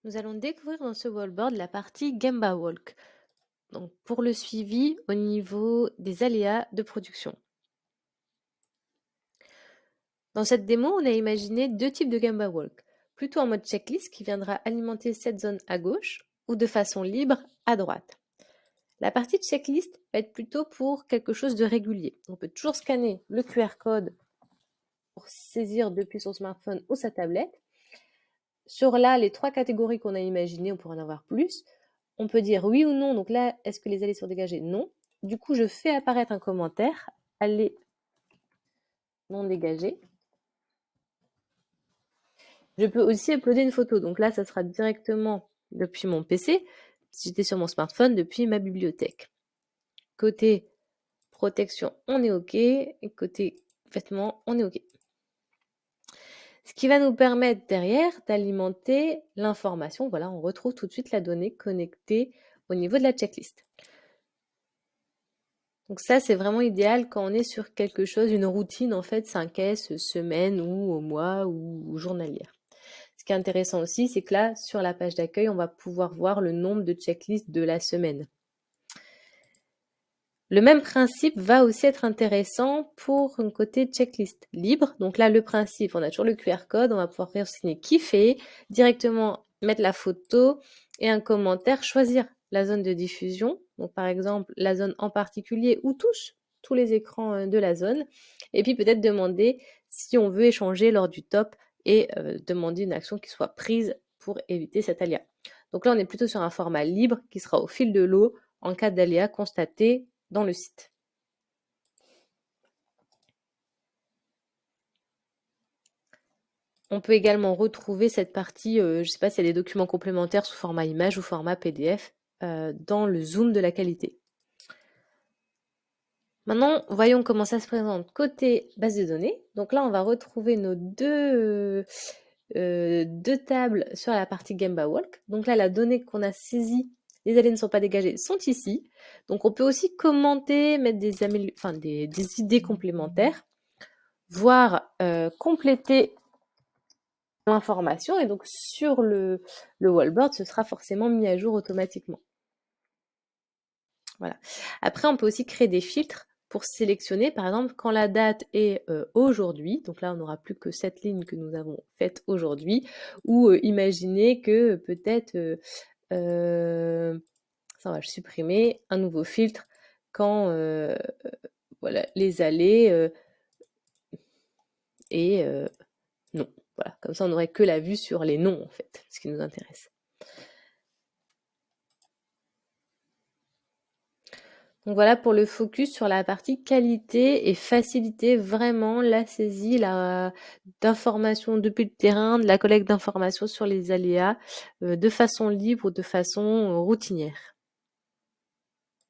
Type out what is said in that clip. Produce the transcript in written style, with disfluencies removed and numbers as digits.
Nous allons découvrir dans ce wallboard la partie Gemba Walk, donc pour le suivi au niveau des aléas de production. Dans cette démo, on a imaginé deux types de Gemba Walk, plutôt en mode checklist qui viendra alimenter cette zone à gauche ou de façon libre à droite. La partie checklist va être plutôt pour quelque chose de régulier. On peut toujours scanner le QR code pour saisir depuis son smartphone ou sa tablette. Sur là, les trois catégories qu'on a imaginées, on pourrait en avoir plus. On peut dire oui ou non. Donc là, est-ce que les allées sont dégagées? Non. Du coup, je fais apparaître un commentaire. Allées non dégagées. Je peux aussi uploader une photo. Donc là, ça sera directement depuis mon PC. Si j'étais sur mon smartphone, depuis ma bibliothèque. Côté protection, on est OK. Et côté vêtements, on est OK. Ce qui va nous permettre derrière d'alimenter l'information. Voilà, on retrouve tout de suite la donnée connectée au niveau de la checklist. Donc ça, c'est vraiment idéal quand on est sur quelque chose, une routine en fait 5S, semaine ou au mois ou journalière. Ce qui est intéressant aussi, c'est que là, sur la page d'accueil, on va pouvoir voir le nombre de checklists de la semaine. Le même principe va aussi être intéressant pour un côté checklist libre. Donc là, le principe, on a toujours le QR code, on va pouvoir renseigner qui fait, directement mettre la photo et un commentaire, choisir la zone de diffusion. Donc par exemple, la zone en particulier ou tous les écrans de la zone. Et puis peut-être demander si on veut échanger lors du top et demander une action qui soit prise pour éviter cet aléa. Donc là, on est plutôt sur un format libre qui sera au fil de l'eau en cas d'aléa constaté dans le site. On peut également retrouver cette partie, je ne sais pas s'il y a des documents complémentaires sous format image ou format PDF dans le zoom de la qualité. Maintenant, voyons comment ça se présente côté base de données. Donc là, on va retrouver nos deux tables sur la partie Gemba Walk. Donc là, la donnée qu'on a saisie, les allées ne sont pas dégagées, sont ici. Donc on peut aussi commenter, mettre des idées complémentaires, voire compléter l'information. Et donc sur le wallboard, ce sera forcément mis à jour automatiquement. Voilà. Après, on peut aussi créer des filtres pour sélectionner, par exemple, quand la date est aujourd'hui, donc là on n'aura plus que cette ligne que nous avons faite aujourd'hui, ou imaginer que peut-être, ça on va le supprimer, un nouveau filtre quand voilà, les allées et non. Voilà, comme ça on n'aurait que la vue sur les noms en fait, ce qui nous intéresse. Donc voilà pour le focus sur la partie qualité et faciliter vraiment la saisie d'informations depuis le terrain, de la collecte d'informations sur les aléas de façon libre ou de façon routinière.